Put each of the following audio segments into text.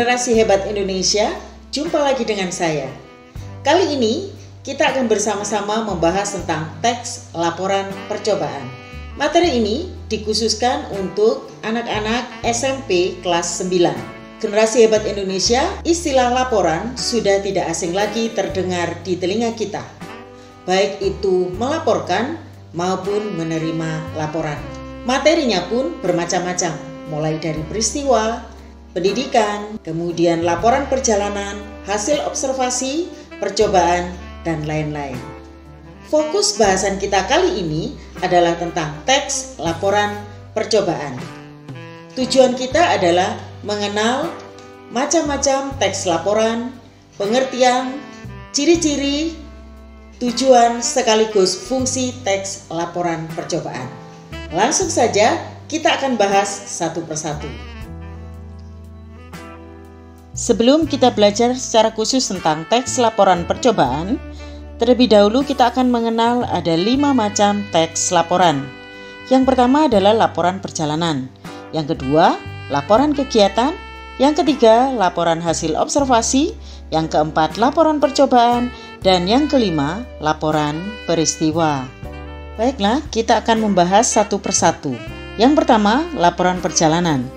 Generasi Hebat Indonesia, jumpa lagi dengan saya. Kali ini kita akan bersama-sama membahas tentang teks laporan percobaan. Materi ini dikhususkan untuk anak-anak SMP kelas 9. Generasi Hebat Indonesia, istilah laporan sudah tidak asing lagi terdengar di telinga kita. Baik itu melaporkan maupun menerima laporan. Materinya pun bermacam-macam, mulai dari peristiwa, pendidikan, kemudian laporan perjalanan, hasil observasi, percobaan, dan lain-lain. Fokus bahasan kita kali ini adalah tentang teks laporan percobaan. Tujuan kita adalah mengenal macam-macam teks laporan, pengertian, ciri-ciri, tujuan sekaligus fungsi teks laporan percobaan. Langsung saja kita akan bahas satu persatu. Sebelum kita belajar secara khusus tentang teks laporan percobaan, terlebih dahulu kita akan mengenal ada 5 macam teks laporan. Yang pertama adalah laporan perjalanan, yang kedua laporan kegiatan, yang ketiga laporan hasil observasi, yang keempat laporan percobaan, dan yang kelima laporan peristiwa. Baiklah, kita akan membahas satu persatu. Yang pertama, laporan perjalanan.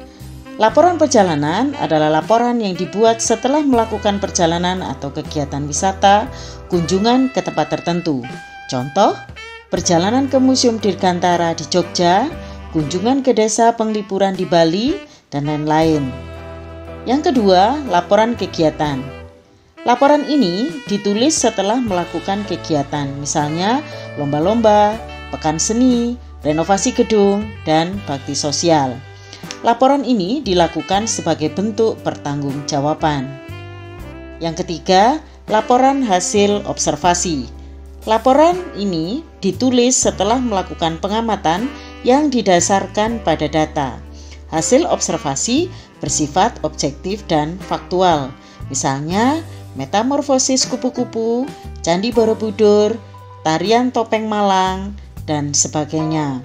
Laporan perjalanan adalah laporan yang dibuat setelah melakukan perjalanan atau kegiatan wisata, kunjungan ke tempat tertentu. Contoh, perjalanan ke Museum Dirgantara di Jogja, kunjungan ke desa penglipuran di Bali, dan lain-lain. Yang kedua, laporan kegiatan. Laporan ini ditulis setelah melakukan kegiatan, misalnya lomba-lomba, pekan seni, renovasi gedung, dan bakti sosial. Laporan ini dilakukan sebagai bentuk pertanggungjawaban. Yang ketiga, laporan hasil observasi. Laporan ini ditulis setelah melakukan pengamatan yang didasarkan pada data. Hasil observasi bersifat objektif dan faktual. Misalnya, metamorfosis kupu-kupu, Candi Borobudur, tarian topeng Malang, dan sebagainya.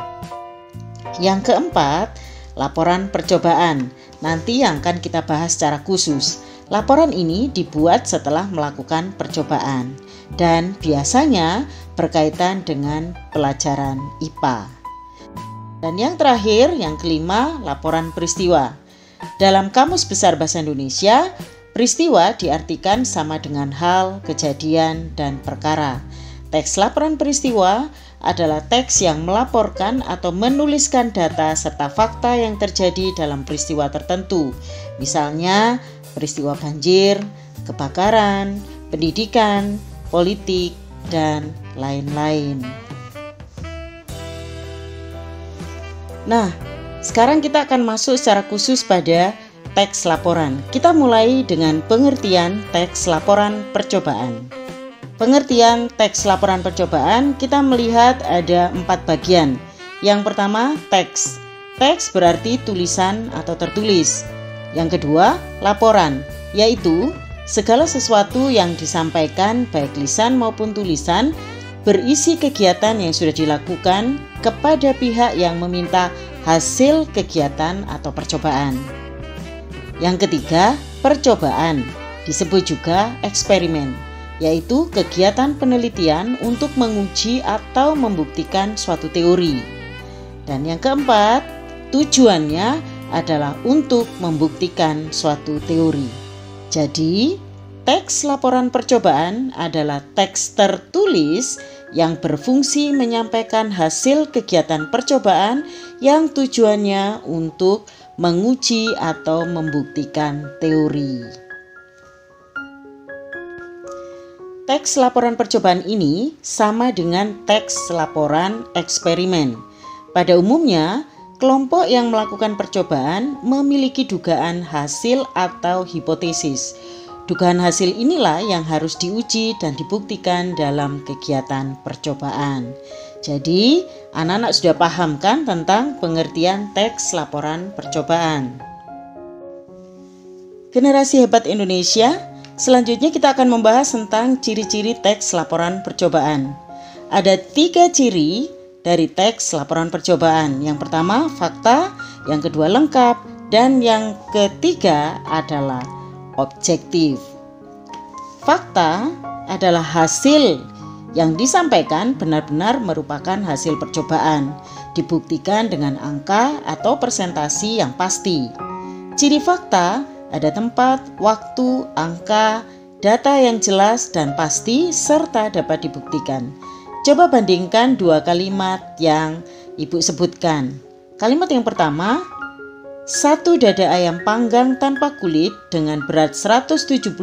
Yang keempat, laporan percobaan. Nanti yang akan kita bahas secara khusus. Laporan ini dibuat setelah melakukan percobaan dan biasanya berkaitan dengan pelajaran IPA. Dan yang terakhir, yang kelima, laporan peristiwa. Dalam Kamus Besar Bahasa Indonesia, peristiwa diartikan sama dengan hal, kejadian, dan perkara. Teks laporan peristiwa adalah teks yang melaporkan atau menuliskan data serta fakta yang terjadi dalam peristiwa tertentu. Misalnya, peristiwa banjir, kebakaran, pendidikan, politik, dan lain-lain. Nah, sekarang kita akan masuk secara khusus pada teks laporan. Kita mulai dengan pengertian teks laporan percobaan. Pengertian teks laporan percobaan kita melihat ada 4 bagian. Yang pertama, teks. Teks berarti tulisan atau tertulis. Yang kedua, laporan, yaitu segala sesuatu yang disampaikan baik lisan maupun tulisan berisi kegiatan yang sudah dilakukan kepada pihak yang meminta hasil kegiatan atau percobaan. Yang ketiga, percobaan, disebut juga eksperimen, yaitu kegiatan penelitian untuk menguji atau membuktikan suatu teori. Dan yang keempat, tujuannya adalah untuk membuktikan suatu teori. Jadi, teks laporan percobaan adalah teks tertulis yang berfungsi menyampaikan hasil kegiatan percobaan yang tujuannya untuk menguji atau membuktikan teori. Teks laporan percobaan ini sama dengan teks laporan eksperimen. Pada umumnya, kelompok yang melakukan percobaan memiliki dugaan hasil atau hipotesis. Dugaan hasil inilah yang harus diuji dan dibuktikan dalam kegiatan percobaan. Jadi, anak-anak sudah paham kan tentang pengertian teks laporan percobaan? Generasi Hebat Indonesia, selanjutnya kita akan membahas tentang ciri-ciri teks laporan percobaan. Ada 3 ciri dari teks laporan percobaan. Yang pertama, fakta, yang kedua lengkap, dan yang ketiga adalah objektif. Fakta adalah hasil yang disampaikan benar-benar merupakan hasil percobaan, dibuktikan dengan angka atau persentasi yang pasti. Ciri fakta ada tempat, waktu, angka, data yang jelas dan pasti serta dapat dibuktikan. Coba bandingkan dua kalimat yang Ibu sebutkan. Kalimat yang pertama, satu dada ayam panggang tanpa kulit dengan berat 172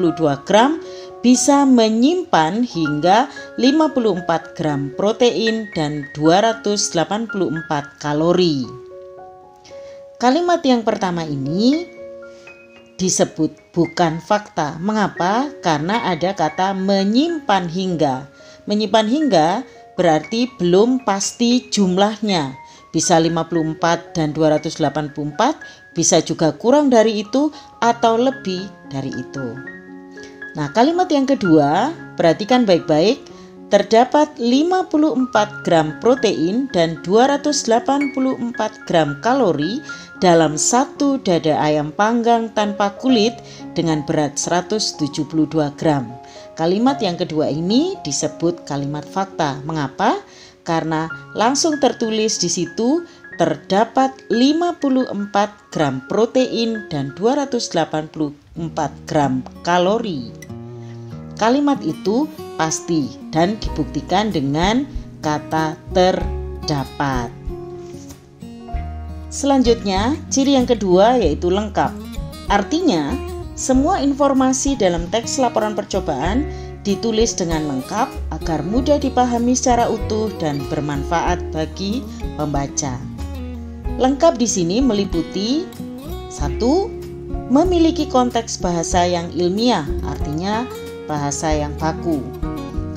gram bisa menyimpan hingga 54 gram protein dan 284 kalori. Kalimat yang pertama ini disebut bukan fakta. Mengapa? Karena ada kata menyimpan hingga. Menyimpan hingga berarti belum pasti jumlahnya. Bisa 54 dan 284, bisa juga kurang dari itu atau lebih dari itu. Nah, kalimat yang kedua, perhatikan baik-baik. Terdapat 54 gram protein dan 284 gram kalori dalam satu dada ayam panggang tanpa kulit dengan berat 172 gram. Kalimat yang kedua ini disebut kalimat fakta. Mengapa? Karena langsung tertulis di situ terdapat 54 gram protein dan 284 gram kalori. Kalimat itu pasti dan dibuktikan dengan kata terdapat. Selanjutnya, ciri yang kedua yaitu lengkap. Artinya, semua informasi dalam teks laporan percobaan ditulis dengan lengkap agar mudah dipahami secara utuh dan bermanfaat bagi pembaca. Lengkap di sini meliputi 1. Memiliki konteks bahasa yang ilmiah, artinya bahasa yang baku.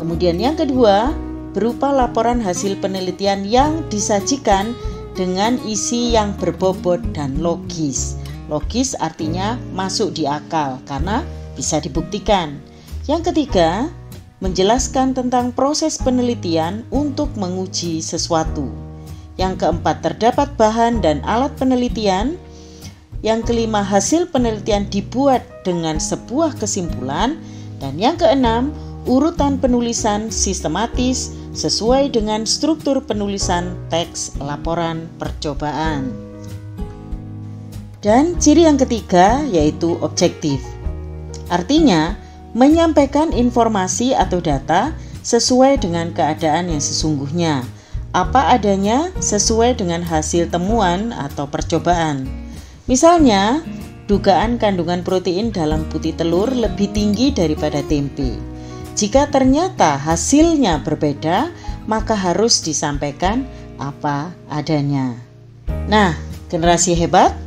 Kemudian yang kedua, berupa laporan hasil penelitian yang disajikan dengan isi yang berbobot dan logis. Logis artinya masuk di akal karena bisa dibuktikan. Yang ketiga, menjelaskan tentang proses penelitian untuk menguji sesuatu. Yang keempat, terdapat bahan dan alat penelitian. Yang kelima, hasil penelitian dibuat dengan sebuah kesimpulan. Dan yang keenam, urutan penulisan sistematis sesuai dengan struktur penulisan teks laporan percobaan. Dan ciri yang ketiga yaitu objektif. Artinya, menyampaikan informasi atau data sesuai dengan keadaan yang sesungguhnya, apa adanya sesuai dengan hasil temuan atau percobaan. Misalnya, dugaan kandungan protein dalam putih telur lebih tinggi daripada tempe. Jika ternyata hasilnya berbeda, maka harus disampaikan apa adanya. Nah, generasi hebat,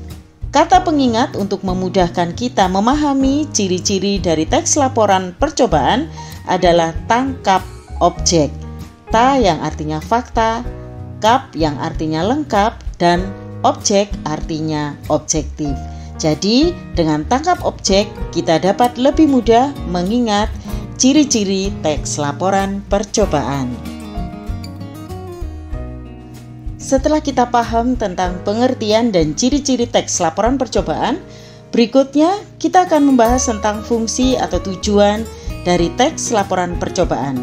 kata pengingat untuk memudahkan kita memahami ciri-ciri dari teks laporan percobaan adalah tangkap objek. Ta yang artinya fakta, kap yang artinya lengkap, dan objek artinya objektif. Jadi, dengan tangkap objek, kita dapat lebih mudah mengingat ciri-ciri teks laporan percobaan. Setelah kita paham tentang pengertian dan ciri-ciri teks laporan percobaan, berikutnya kita akan membahas tentang fungsi atau tujuan dari teks laporan percobaan.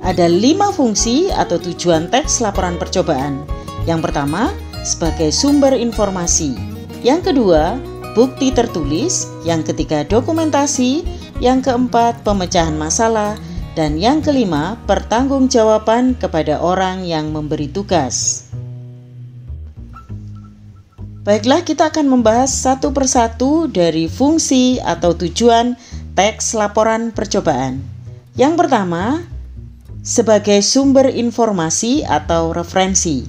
Ada 5 fungsi atau tujuan teks laporan percobaan. Yang pertama, sebagai sumber informasi. Yang kedua, bukti tertulis. Yang ketiga, dokumentasi. Yang keempat, pemecahan masalah. Dan yang kelima, pertanggungjawaban kepada orang yang memberi tugas. Baiklah, kita akan membahas satu persatu dari fungsi atau tujuan teks laporan percobaan. Yang pertama, sebagai sumber informasi atau referensi.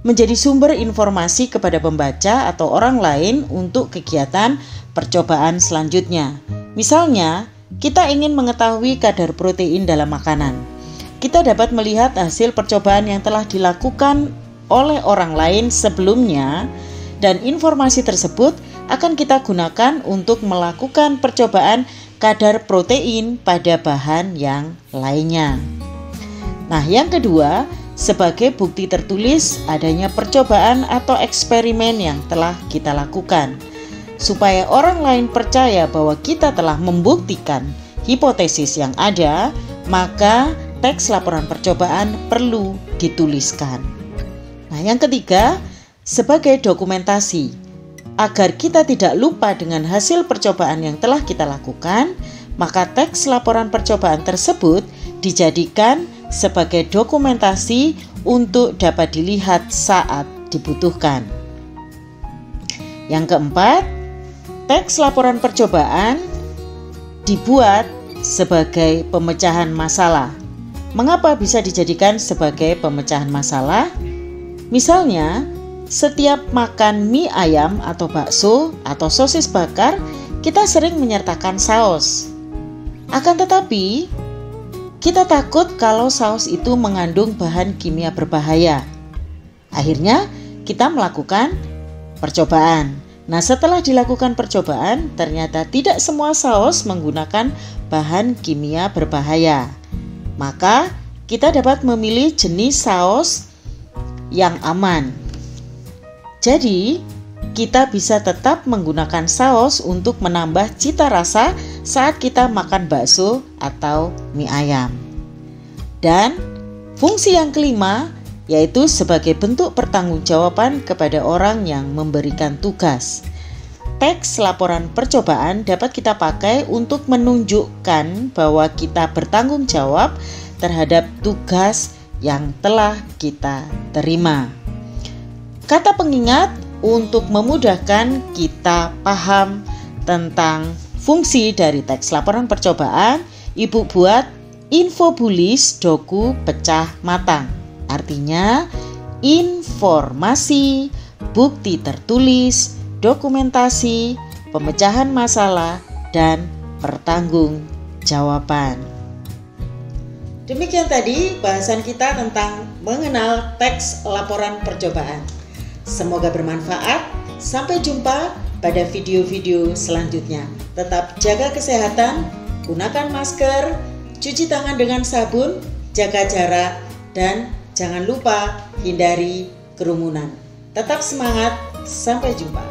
Menjadi sumber informasi kepada pembaca atau orang lain untuk kegiatan percobaan selanjutnya. Misalnya, kita ingin mengetahui kadar protein dalam makanan. Kita dapat melihat hasil percobaan yang telah dilakukan oleh orang lain sebelumnya, dan informasi tersebut akan kita gunakan untuk melakukan percobaan kadar protein pada bahan yang lainnya. Nah, yang kedua, sebagai bukti tertulis adanya percobaan atau eksperimen yang telah kita lakukan. supaya orang lain percaya bahwa kita telah membuktikan hipotesis yang ada, maka teks laporan percobaan perlu dituliskan. Nah, yang ketiga, sebagai dokumentasi, agar kita tidak lupa dengan hasil percobaan yang telah kita lakukan, maka teks laporan percobaan tersebut dijadikan sebagai dokumentasi untuk dapat dilihat saat dibutuhkan. Yang keempat, teks laporan percobaan dibuat sebagai pemecahan masalah. Mengapa bisa dijadikan sebagai pemecahan masalah? Misalnya, setiap makan mie ayam atau bakso atau sosis bakar, kita sering menyertakan saus. Akan tetapi, kita takut kalau saus itu mengandung bahan kimia berbahaya. Akhirnya, kita melakukan percobaan. Nah, setelah dilakukan percobaan, ternyata tidak semua saus menggunakan bahan kimia berbahaya. Maka, kita dapat memilih jenis saus yang aman. Jadi, kita bisa tetap menggunakan saus untuk menambah cita rasa saat kita makan bakso atau mie ayam. Dan fungsi yang kelima, yaitu sebagai bentuk pertanggungjawaban kepada orang yang memberikan tugas. Teks laporan percobaan dapat kita pakai untuk menunjukkan bahwa kita bertanggung jawab terhadap tugas yang telah kita terima. Kata pengingat untuk memudahkan kita paham tentang fungsi dari teks laporan percobaan, Ibu buat infobulis doku pecah matang. Artinya, informasi, bukti tertulis, dokumentasi, pemecahan masalah, dan pertanggungjawaban. Demikian tadi bahasan kita tentang mengenal teks laporan percobaan. Semoga bermanfaat. Sampai jumpa pada video-video selanjutnya. Tetap jaga kesehatan, gunakan masker, cuci tangan dengan sabun, jaga jarak, dan jangan lupa hindari kerumunan. Tetap semangat, sampai jumpa.